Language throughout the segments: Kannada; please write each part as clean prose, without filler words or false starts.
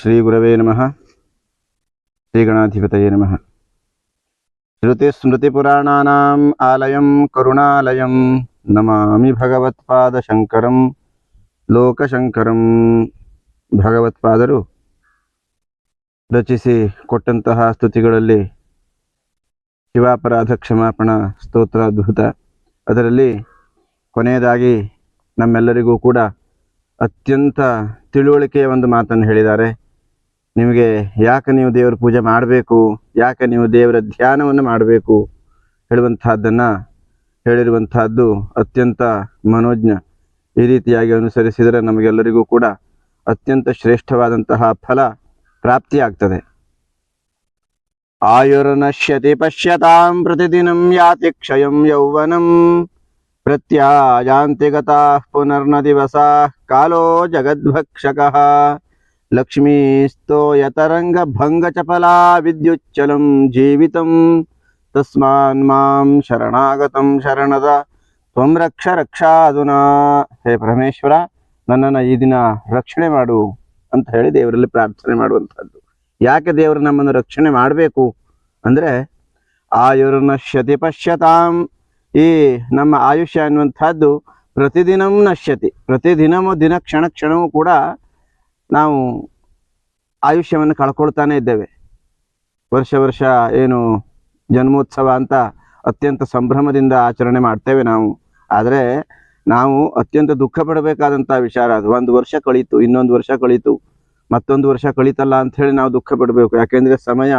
ಶ್ರೀ ಗುರವೇ ನಮಃ. ಶ್ರೀ ಗಣಾಧಿಪತಯೇ ನಮಃ. ಶ್ರುತಿಸ್ಮೃತಿಪುರಾಣಾನಾಂ ಆಲಯಂ ಕರುಣಾಲಯಂ ನಮಾಮಿ ಭಗವತ್ಪಾದಶಂಕರಂ ಲೋಕಶಂಕರಂ. ಭಗವತ್ಪಾದರು ರಚಿಸಿ ಕೊಟ್ಟಂತಹ ಸ್ತುತಿಗಳಲ್ಲಿ ಶಿವಾಪರಾಧ ಕ್ಷಮಾಪಣಾ ಸ್ತೋತ್ರ ಅದ್ಭುತ. ಅದರಲ್ಲಿ ಕೊನೆಯದಾಗಿ ನಮ್ಮೆಲ್ಲರಿಗೂ ಕೂಡ ಅತ್ಯಂತ ತಿಳುವಳಿಕೆಯ ಒಂದು ಮಾತನ್ನು ಹೇಳಿದ್ದಾರೆ. ನಿಮಗೆ ಯಾಕೆ ನೀವು ದೇವರ ಪೂಜೆ ಮಾಡಬೇಕು, ಯಾಕೆ ನೀವು ದೇವರ ಧ್ಯಾನವನ್ನು ಮಾಡಬೇಕು ಹೇಳುವಂತಹದ್ದನ್ನು ಹೇಳಿರುವಂತಹದ್ದು ಅತ್ಯಂತ ಮನೋಜ್ಞ. ಈ ರೀತಿಯಾಗಿ ಅನುಸರಿಸಿದರೆ ನಮಗೆಲ್ಲರಿಗೂ ಕೂಡ ಅತ್ಯಂತ ಶ್ರೇಷ್ಠವಾದಂತಹ ಫಲ ಪ್ರಾಪ್ತಿಯಾಗ್ತದೆ. ಆಯುರ್ನಶ್ಯತಿ ಪಶ್ಯತಾಂ ಪ್ರತಿದಿನಂ ಯಾತಿ ಕ್ಷಯಂ ಯೌವನಂ ಪ್ರತ್ಯಾಯಾಂತಿ ಗತಾಃ ಪುನರ್ನ ದಿವಸಾಃ ಕಾಲೋ ಜಗದ್ಭಕ್ಷಕಃ ಲಕ್ಷ್ಮೀಸ್ತೋಯತರಂಗ ಭಂಗ ಚಪಲಾ ವಿದ್ಯುಚ್ಚಲಂ ಜೀವಿತಂ ತಸ್ಮಾನ್ ಮಾಂ ಶರಣಾಗತಂ ಶರಣದ ತ್ವಂ ರಕ್ಷ ರಕ್ಷಾದುನಾ. ಹೇ ಪರಮೇಶ್ವರ, ನನ್ನನ್ನು ಈ ದಿನ ರಕ್ಷಣೆ ಮಾಡು ಅಂತ ಹೇಳಿ ದೇವರಲ್ಲಿ ಪ್ರಾರ್ಥನೆ ಮಾಡುವಂಥದ್ದು. ಯಾಕೆ ದೇವರು ನಮ್ಮನ್ನು ರಕ್ಷಣೆ ಮಾಡಬೇಕು ಅಂದರೆ, ಆಯುರ್ನಶ್ಯತಿ ಪಶ್ಯತಾಂ, ಈ ನಮ್ಮ ಆಯುಷ್ಯ ಅನ್ನುವಂಥದ್ದು ಪ್ರತಿದಿನಂ ನಶ್ಯತಿ, ಪ್ರತಿದಿನವೂ ದಿನ ಕ್ಷಣ ಕ್ಷಣವೂ ಕೂಡ ನಾವು ಆಯುಷ್ಯವನ್ನು ಕಳ್ಕೊಳ್ತಾನೆ ಇದ್ದೇವೆ. ವರ್ಷ ಏನು ಜನ್ಮೋತ್ಸವ ಅಂತ ಅತ್ಯಂತ ಸಂಭ್ರಮದಿಂದ ಆಚರಣೆ ಮಾಡ್ತೇವೆ ನಾವು. ಆದರೆ ನಾವು ಅತ್ಯಂತ ದುಃಖ ಪಡಬೇಕಾದಂಥ ವಿಚಾರ ಅದು. ಒಂದು ವರ್ಷ ಕಳೀತು, ಇನ್ನೊಂದು ವರ್ಷ ಕಳೀತು, ಮತ್ತೊಂದು ವರ್ಷ ಕಳೀತಲ್ಲ ಅಂಥೇಳಿ ನಾವು ದುಃಖ ಪಡಬೇಕು. ಯಾಕೆಂದರೆ ಸಮಯ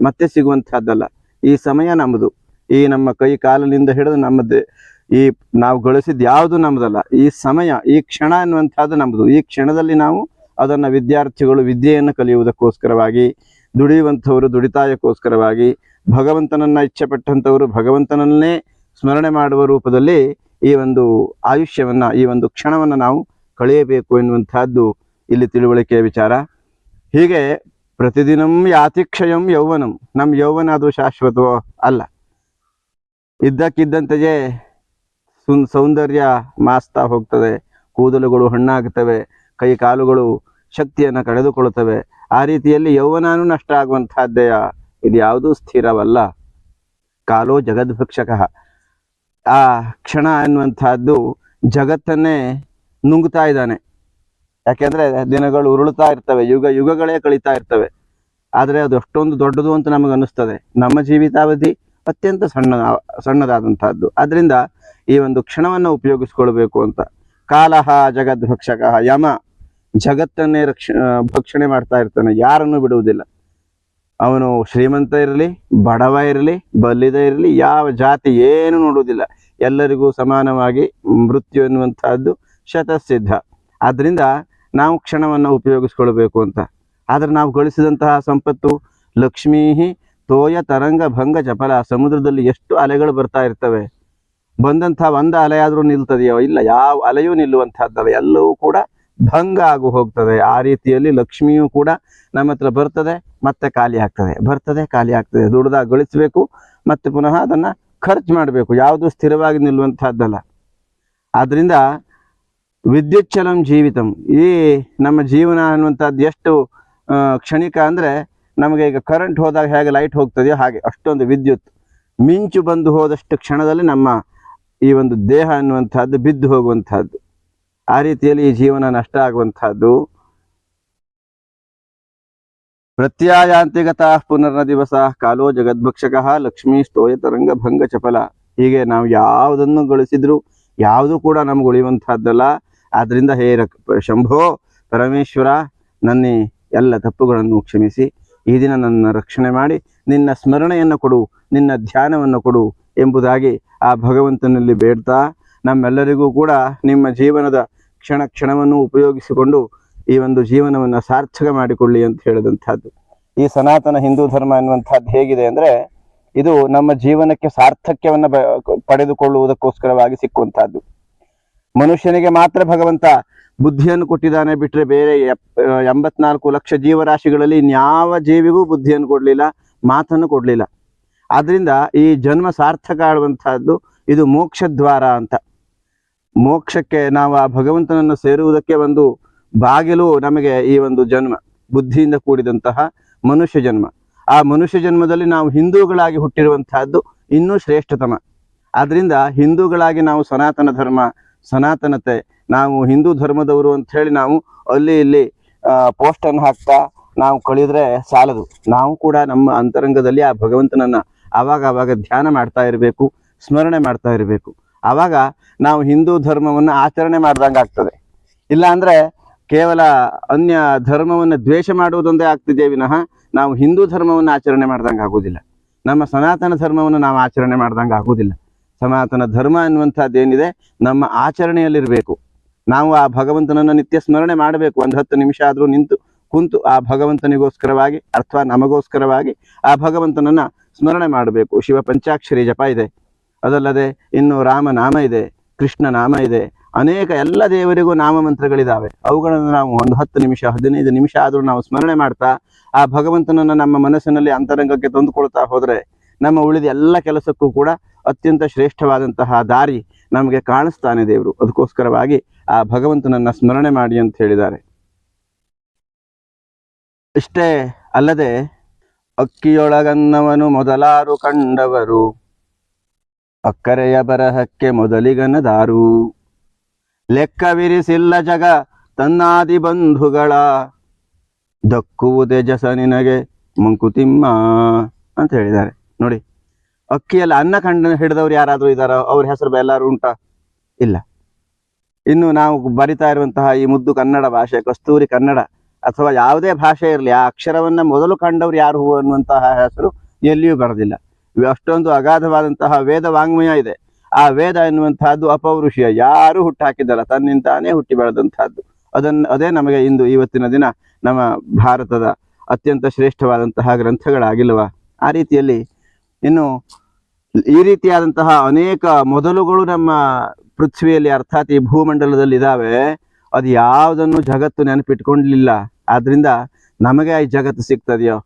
ಮತ್ತೆ ಸಿಗುವಂಥದ್ದಲ್ಲ. ಈ ಸಮಯ ನಮ್ಮದು, ಈ ನಮ್ಮ ಕೈ ಕಾಲಿನಿಂದ ಹಿಡಿದು ನಮ್ಮದೇ, ಈ ನಾವು ಗಳಿಸಿದ ಯಾವುದು ನಮ್ಮದಲ್ಲ. ಈ ಸಮಯ, ಈ ಕ್ಷಣ ಅನ್ನುವಂಥದ್ದು ನಮ್ಮದು. ಈ ಕ್ಷಣದಲ್ಲಿ ನಾವು ಅದನ್ನು ವಿದ್ಯಾರ್ಥಿಗಳು ವಿದ್ಯೆಯನ್ನು ಕಲಿಯುವುದಕ್ಕೋಸ್ಕರವಾಗಿ, ದುಡಿಯುವಂಥವರು ದುಡಿತಾಯಕ್ಕೋಸ್ಕರವಾಗಿ, ಭಗವಂತನನ್ನು ಇಚ್ಛೆಪಟ್ಟಂಥವರು ಭಗವಂತನನ್ನೇ ಸ್ಮರಣೆ ಮಾಡುವ ರೂಪದಲ್ಲಿ ಈ ಒಂದು ಆಯುಷ್ಯವನ್ನು, ಈ ಒಂದು ಕ್ಷಣವನ್ನು ನಾವು ಕಳೆಯಬೇಕು ಎನ್ನುವಂಥದ್ದು ಇಲ್ಲಿ ತಿಳುವಳಿಕೆಯ ವಿಚಾರ. ಹೀಗೆ ಪ್ರತಿದಿನಂ ಯಾತಿಕ್ಷಯಂ ಯೌವನಂ, ನಮ್ಮ ಯೌವನ ಅದು ಶಾಶ್ವತವೋ ಅಲ್ಲ. ಇದ್ದಕ್ಕಿದ್ದಂತೆಯೇ ಸೌಂದರ್ಯ ಮಾಸ್ತಾ ಹೋಗ್ತದೆ, ಕೂದಲುಗಳು ಹಣ್ಣಾಗ್ತವೆ, ಕೈ ಕಾಲುಗಳು ಶಕ್ತಿಯನ್ನು ಕಳೆದುಕೊಳ್ಳುತ್ತವೆ. ಆ ರೀತಿಯಲ್ಲಿ ಯೌವನನೂ ನಷ್ಟ ಆಗುವಂತಹದ್ದೇ. ಇದು ಯಾವುದೂ ಸ್ಥಿರವಲ್ಲ. ಕಾಲೋ ಜಗದ್ಭಕ್ಷಕಃ, ಆ ಕ್ಷಣ ಅನ್ನುವಂತಹದ್ದು ಜಗತ್ತನ್ನೇ ನುಂಗ್ತಾ ಇದ್ದಾನೆ. ಯಾಕೆಂದ್ರೆ ದಿನಗಳು ಉರುಳುತ್ತಾ ಇರ್ತವೆ, ಯುಗಗಳೇ ಕಳೀತಾ ಇರ್ತವೆ. ಆದರೆ ಅದು ಅಷ್ಟೊಂದು ದೊಡ್ಡದು ಅಂತ ನಮಗೆ ಅನ್ನಿಸ್ತದೆ. ನಮ್ಮ ಜೀವಿತಾವಧಿ ಅತ್ಯಂತ ಸಣ್ಣದಾದಂತಹದ್ದು. ಅದರಿಂದ ಈ ಒಂದು ಕ್ಷಣವನ್ನು ಉಪಯೋಗಿಸ್ಕೊಳ್ಬೇಕು ಅಂತ. ಕಾಲಹ ಜಗದ್ಭಕ್ಷಕಃ, ಯಮ ಜಗತ್ತನ್ನೇ ಭಕ್ಷಣೆ ಮಾಡ್ತಾ ಇರ್ತಾನೆ, ಯಾರನ್ನು ಬಿಡುವುದಿಲ್ಲ. ಅವನು ಶ್ರೀಮಂತ ಇರಲಿ, ಬಡವ ಇರಲಿ, ಬಲ್ಲಿದ ಇರಲಿ, ಯಾವ ಜಾತಿ ಏನು ನೋಡುವುದಿಲ್ಲ. ಎಲ್ಲರಿಗೂ ಸಮಾನವಾಗಿ ಮೃತ್ಯು ಎನ್ನುವಂತಹದ್ದು ಶತಸಿದ್ಧ. ಆದ್ರಿಂದ ನಾವು ಕ್ಷಣವನ್ನು ಉಪಯೋಗಿಸ್ಕೊಳ್ಬೇಕು ಅಂತ. ಆದ್ರೆ ನಾವು ಗಳಿಸಿದಂತಹ ಸಂಪತ್ತು ಲಕ್ಷ್ಮೀ ತೋಯ ತರಂಗ ಭಂಗ ಚಪಲ. ಸಮುದ್ರದಲ್ಲಿ ಎಷ್ಟು ಅಲೆಗಳು ಬರ್ತಾ ಇರ್ತವೆ, ಬಂದಂಥ ಒಂದು ಅಲೆ ಆದರೂ ನಿಲ್ತದೆಯೋ? ಇಲ್ಲ, ಯಾವ ಅಲೆಯೂ ನಿಲ್ಲುವಂತಹದ್ದಲ್ಲ, ಎಲ್ಲವೂ ಕೂಡ ಭಂಗ ಆಗು ಹೋಗ್ತದೆ. ಆ ರೀತಿಯಲ್ಲಿ ಲಕ್ಷ್ಮಿಯೂ ಕೂಡ ನಮ್ಮ ಹತ್ರ ಬರ್ತದೆ, ಮತ್ತೆ ಖಾಲಿ ಆಗ್ತದೆ, ಬರ್ತದೆ, ಖಾಲಿ ಆಗ್ತದೆ. ದುಡ್ದಾಗ ಗಳಿಸ್ಬೇಕು, ಮತ್ತೆ ಪುನಃ ಅದನ್ನ ಖರ್ಚು ಮಾಡಬೇಕು. ಯಾವುದು ಸ್ಥಿರವಾಗಿ ನಿಲ್ಲುವಂತಹದ್ದಲ್ಲ. ಆದ್ರಿಂದ ವಿದ್ಯುಚ್ಚಲಂ ಜೀವಿತಂ, ಈ ನಮ್ಮ ಜೀವನ ಅನ್ನುವಂಥದ್ದು ಎಷ್ಟು ಕ್ಷಣಿಕ ಅಂದರೆ, ನಮಗೆ ಈಗ ಕರೆಂಟ್ ಹೋದಾಗ ಹೇಗೆ ಲೈಟ್ ಹೋಗ್ತದೆಯೋ ಹಾಗೆ ಅಷ್ಟೊಂದು ವಿದ್ಯುತ್ ಮಿಂಚು ಬಂದು ಹೋದಷ್ಟು ಕ್ಷಣದಲ್ಲಿ ನಮ್ಮ ಈ ಒಂದು ದೇಹ ಅನ್ನುವಂಥದ್ದು ಬಿದ್ದು ಹೋಗುವಂತಹದ್ದು. ಆ ರೀತಿಯಲ್ಲಿ ಈ ಜೀವನ ನಷ್ಟ ಆಗುವಂತಹದ್ದು. ಪ್ರತ್ಯಾಯಾಂತಿಗತ ಪುನರ್ನ ದಿವಸ ಕಾಲೋ ಜಗದ್ಭಕ್ಷಕಃ ಲಕ್ಷ್ಮೀ ಸ್ತೋಯ ತರಂಗ ಭಂಗ ಚಪಲ. ಹೀಗೆ ನಾವು ಯಾವುದನ್ನು ಗಳಿಸಿದ್ರು ಯಾವುದು ಕೂಡ ನಮ್ಗೆ ಉಳಿಯುವಂತಹದ್ದಲ್ಲ. ಆದ್ರಿಂದ ಹೇ ಶಂಭೋ ಪರಮೇಶ್ವರ, ನನ್ನ ಎಲ್ಲ ತಪ್ಪುಗಳನ್ನು ಕ್ಷಮಿಸಿ ಈ ದಿನ ನನ್ನ ರಕ್ಷಣೆ ಮಾಡಿ ನಿನ್ನ ಸ್ಮರಣೆಯನ್ನು ಕೊಡು, ನಿನ್ನ ಧ್ಯಾನವನ್ನು ಕೊಡು ಎಂಬುದಾಗಿ ಆ ಭಗವಂತನಲ್ಲಿ ಬೇಡ್ತಾ, ನಮ್ಮೆಲ್ಲರಿಗೂ ಕೂಡ ನಿಮ್ಮ ಜೀವನದ ಕ್ಷಣ ಕ್ಷಣವನ್ನು ಉಪಯೋಗಿಸಿಕೊಂಡು ಈ ಒಂದು ಜೀವನವನ್ನು ಸಾರ್ಥಕ ಮಾಡಿಕೊಳ್ಳಿ ಅಂತ ಹೇಳಿದಂಥದ್ದು. ಈ ಸನಾತನ ಹಿಂದೂ ಧರ್ಮ ಎನ್ನುವಂಥದ್ದು ಹೇಗಿದೆ ಅಂದರೆ, ಇದು ನಮ್ಮ ಜೀವನಕ್ಕೆ ಸಾರ್ಥಕ್ಯವನ್ನು ಪಡೆದುಕೊಳ್ಳುವುದಕ್ಕೋಸ್ಕರವಾಗಿ ಸಿಕ್ಕುವಂತಹದ್ದು. ಮನುಷ್ಯನಿಗೆ ಮಾತ್ರ ಭಗವಂತ ಬುದ್ಧಿಯನ್ನು ಕೊಟ್ಟಿದ್ದಾನೆ, ಬಿಟ್ಟರೆ ಬೇರೆ 84 ಲಕ್ಷ ಜೀವರಾಶಿಗಳಲ್ಲಿ ಇನ್ಯಾವ ಜೀವಿಗೂ ಬುದ್ಧಿಯನ್ನು ಕೊಡಲಿಲ್ಲ, ಮಾತನ್ನು ಕೊಡಲಿಲ್ಲ. ಆದ್ರಿಂದ ಈ ಜನ್ಮ ಸಾರ್ಥಕ ಆಡುವಂತಹದ್ದು ಇದು ಮೋಕ್ಷದ್ವಾರ ಅಂತ. ಮೋಕ್ಷಕ್ಕೆ ನಾವು ಆ ಭಗವಂತನನ್ನು ಸೇರುವುದಕ್ಕೆ ಒಂದು ಬಾಗಿಲು ನಮಗೆ ಈ ಒಂದು ಜನ್ಮ. ಬುದ್ಧಿಯಿಂದ ಕೂಡಿದಂತಹ ಮನುಷ್ಯ ಜನ್ಮ. ಆ ಮನುಷ್ಯ ಜನ್ಮದಲ್ಲಿ ನಾವು ಹಿಂದೂಗಳಾಗಿ ಹುಟ್ಟಿರುವಂತಹದ್ದು ಇನ್ನೂ ಶ್ರೇಷ್ಠತಮ. ಆದ್ರಿಂದ ಹಿಂದೂಗಳಾಗಿ ನಾವು ಸನಾತನ ಧರ್ಮ, ಸನಾತನತೆ, ನಾವು ಹಿಂದೂ ಧರ್ಮದವರು ಅಂತ ಹೇಳಿ ನಾವು ಅಲ್ಲಿ ಇಲ್ಲಿ ಪೋಸ್ಟನ್ನು ಹಾಕ್ತಾ ನಾವು ಕಳೆದ್ರೆ ಸಾಲದು. ನಾವು ಕೂಡ ನಮ್ಮ ಅಂತರಂಗದಲ್ಲಿ ಆ ಭಗವಂತನನ್ನ ಆವಾಗ ಧ್ಯಾನ ಮಾಡ್ತಾ ಇರಬೇಕು, ಸ್ಮರಣೆ ಮಾಡ್ತಾ ಇರಬೇಕು. ಆವಾಗ ನಾವು ಹಿಂದೂ ಧರ್ಮವನ್ನು ಆಚರಣೆ ಮಾಡ್ದಂಗೆ ಆಗ್ತದೆ. ಇಲ್ಲ ಅಂದ್ರೆ ಕೇವಲ ಅನ್ಯ ಧರ್ಮವನ್ನು ದ್ವೇಷ ಮಾಡುವುದೊಂದೇ ಆಗ್ತಿದೆ ವಿನಃ ನಾವು ಹಿಂದೂ ಧರ್ಮವನ್ನು ಆಚರಣೆ ಮಾಡ್ದಂಗೆ ಆಗುವುದಿಲ್ಲ. ನಮ್ಮ ಸನಾತನ ಧರ್ಮವನ್ನು ನಾವು ಆಚರಣೆ ಮಾಡ್ದಂಗೆ ಆಗುವುದಿಲ್ಲ. ಸನಾತನ ಧರ್ಮ ಅನ್ನುವಂಥದ್ದು ಏನಿದೆ ನಮ್ಮ ಆಚರಣೆಯಲ್ಲಿರಬೇಕು. ನಾವು ಆ ಭಗವಂತನನ್ನು ನಿತ್ಯ ಸ್ಮರಣೆ ಮಾಡಬೇಕು. 10 ನಿಮಿಷ ಆದರೂ ಕುಂತು ಆ ಭಗವಂತನಿಗೋಸ್ಕರವಾಗಿ ಅಥವಾ ನಮಗೋಸ್ಕರವಾಗಿ ಆ ಭಗವಂತನನ್ನ ಸ್ಮರಣೆ ಮಾಡಬೇಕು. ಶಿವ ಪಂಚಾಕ್ಷರಿ ಜಪ ಇದೆ, ಅದಲ್ಲದೆ ಇನ್ನು ರಾಮನಾಮ ಇದೆ, ಕೃಷ್ಣ ನಾಮ ಇದೆ, ಅನೇಕ ಎಲ್ಲ ದೇವರಿಗೂ ನಾಮ ಮಂತ್ರಗಳಿದ್ದಾವೆ. ಅವುಗಳನ್ನು ನಾವು 10 ನಿಮಿಷ 15 ನಿಮಿಷ ಆದರೂ ನಾವು ಸ್ಮರಣೆ ಮಾಡ್ತಾ ಆ ಭಗವಂತನನ್ನು ನಮ್ಮ ಮನಸ್ಸಿನಲ್ಲಿ ಅಂತರಂಗಕ್ಕೆ ತಂದುಕೊಳ್ತಾ ಹೋದರೆ ನಮ್ಮ ಉಳಿದ ಎಲ್ಲ ಕೆಲಸಕ್ಕೂ ಕೂಡ ಅತ್ಯಂತ ಶ್ರೇಷ್ಠವಾದಂತಹ ದಾರಿ ನಮಗೆ ಕಾಣಿಸ್ತಾನೆ ದೇವರು. ಅದಕ್ಕೋಸ್ಕರವಾಗಿ ಆ ಭಗವಂತನನ್ನ ಸ್ಮರಣೆ ಮಾಡಿ ಅಂತ ಹೇಳಿದ್ದಾರೆ. ಇಷ್ಟೇ ಅಲ್ಲದೆ ಅಕ್ಕಿಯೊಳಗನ್ನವನು ಮೊದಲಾರು ಕಂಡವರು, ಅಕ್ಕರೆಯ ಬರಹಕ್ಕೆ ಮೊದಲಿಗನದಾರು, ಲೆಕ್ಕವಿರಿಸಿಲ್ಲ ಜಗ ತನ್ನಾದಿ ಬಂಧುಗಳ, ದಕ್ಕುವುದೇ ಜಸ ನಿನಗೆ ಮಂಕುತಿಮ್ಮ ಅಂತ ಹೇಳಿದ್ದಾರೆ. ನೋಡಿ, ಅಕ್ಕಿಯಲ್ಲಿ ಅನ್ನ ಹಿಡಿದವ್ರು ಯಾರಾದರೂ ಇದ್ದಾರೋ? ಅವ್ರ ಹೆಸರು ಎಲ್ಲರೂ ಉಂಟಾ? ಇಲ್ಲ. ಇನ್ನು ನಾವು ಬರಿತಾ ಇರುವಂತಹ ಈ ಮುದ್ದು ಕನ್ನಡ ಭಾಷೆ, ಕಸ್ತೂರಿ ಕನ್ನಡ ಅಥವಾ ಯಾವುದೇ ಭಾಷೆ ಇರಲಿ, ಆ ಅಕ್ಷರವನ್ನ ಮೊದಲು ಕಂಡವ್ರು ಯಾರು ಅನ್ನುವಂತಹ ಹೆಸರು ಎಲ್ಲಿಯೂ ಬರೆದಿಲ್ಲ. ಅಷ್ಟೊಂದು ಅಗಾಧವಾದಂತಹ ವೇದ ವಾಂಗ್ಮಯ ಇದೆ. ಆ ವೇದ ಎನ್ನುವಂತಹದ್ದು ಅಪೌರುಷೀಯ, ಯಾರು ಹುಟ್ಟಾಕಿದ್ದಲ್ಲ, ತನ್ನಿಂತಾನೇ ಹುಟ್ಟಿ ಬೆಳೆದಂತಹದ್ದು. ಅದೇ ನಮಗೆ ಇವತ್ತಿನ ದಿನ ನಮ್ಮ ಭಾರತದ ಅತ್ಯಂತ ಶ್ರೇಷ್ಠವಾದಂತಹ ಗ್ರಂಥಗಳಾಗಿಲ್ವಾ? ಆ ರೀತಿಯಲ್ಲಿ ಇನ್ನು ಈ ರೀತಿಯಾದಂತಹ ಅನೇಕ ಮೊದಲುಗಳು ನಮ್ಮ ಪೃಥ್ವಿಯಲ್ಲಿ ಅರ್ಥಾತ್ ಈ ಭೂಮಂಡಲದಲ್ಲಿ ಇದಾವೆ. ಅದು ಯಾವುದನ್ನು ಜಗತ್ತು ನೆನಪಿಟ್ಕೊಂಡ್ಲಿಲ್ಲ. ಆದ್ರಿಂದ ನಮಗೆ ಈ ಜಗತ್ತು ಸಿಗ್ತದೆಯೋ?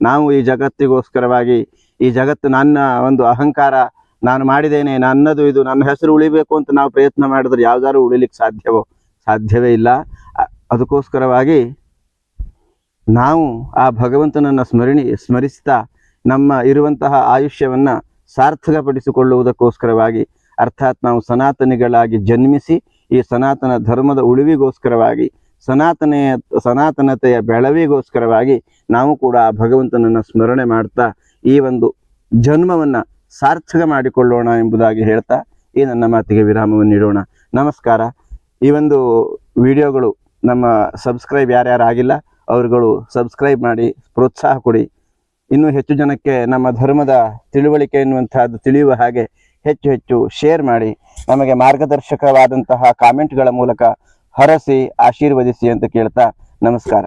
ನಾವು ಈ ಜಗತ್ತಿಗೋಸ್ಕರವಾಗಿ, ಈ ಜಗತ್ತು ನನ್ನ ಒಂದು ಅಹಂಕಾರ, ನಾನು ಮಾಡಿದ್ದೇನೆ, ನನ್ನದು, ಇದು ನನ್ನ ಹೆಸರು ಉಳಿಬೇಕು ಅಂತ ನಾವು ಪ್ರಯತ್ನ ಮಾಡಿದ್ರೆ ಯಾವ್ದಾದ್ರು ಉಳಿಲಿಕ್ಕೆ ಸಾಧ್ಯವೇ ಇಲ್ಲ. ಅದಕ್ಕೋಸ್ಕರವಾಗಿ ನಾವು ಆ ಭಗವಂತನನ್ನ ಸ್ಮರಿಸ್ತಾ ನಮ್ಮ ಇರುವಂತಹ ಆಯುಷ್ಯವನ್ನ ಸಾರ್ಥಕಪಡಿಸಿಕೊಳ್ಳುವುದಕ್ಕೋಸ್ಕರವಾಗಿ, ಅರ್ಥಾತ್ ನಾವು ಸನಾತನಿಗಳಾಗಿ ಜನ್ಮಿಸಿ ಈ ಸನಾತನ ಧರ್ಮದ ಉಳಿವಿಗೋಸ್ಕರವಾಗಿ, ಸನಾತನತೆಯ ಬೆಳವಿಗೋಸ್ಕರವಾಗಿ ನಾವು ಕೂಡ ಆ ಭಗವಂತನನ್ನ ಸ್ಮರಣೆ ಮಾಡ್ತಾ ಈ ಒಂದು ಜನ್ಮವನ್ನ ಸಾರ್ಥಕ ಮಾಡಿಕೊಳ್ಳೋಣ ಎಂಬುದಾಗಿ ಹೇಳ್ತಾ ಈ ನನ್ನ ಮಾತಿಗೆ ವಿರಾಮವನ್ನು ನೀಡೋಣ. ನಮಸ್ಕಾರ. ಈ ಒಂದು ವಿಡಿಯೋಗಳು ನಮ್ಮ ಸಬ್ಸ್ಕ್ರೈಬ್ ಯಾರ್ಯಾರು ಆಗಿಲ್ಲ ಅವರುಗಳು ಸಬ್ಸ್ಕ್ರೈಬ್ ಮಾಡಿ ಪ್ರೋತ್ಸಾಹ ಕೊಡಿ. ಇನ್ನೂ ಹೆಚ್ಚು ಜನಕ್ಕೆ ನಮ್ಮ ಧರ್ಮದ ತಿಳುವಳಿಕೆ ಎನ್ನುವಂತಹದ್ದು ತಿಳಿಯುವ ಹಾಗೆ ಹೆಚ್ಚು ಶೇರ್ ಮಾಡಿ, ನಮಗೆ ಮಾರ್ಗದರ್ಶಕವಾದಂತಹ ಕಾಮೆಂಟ್ಗಳ ಮೂಲಕ ಹರಸಿ ಆಶೀರ್ವದಿಸಿ ಅಂತ ಕೇಳ್ತಾ ನಮಸ್ಕಾರ.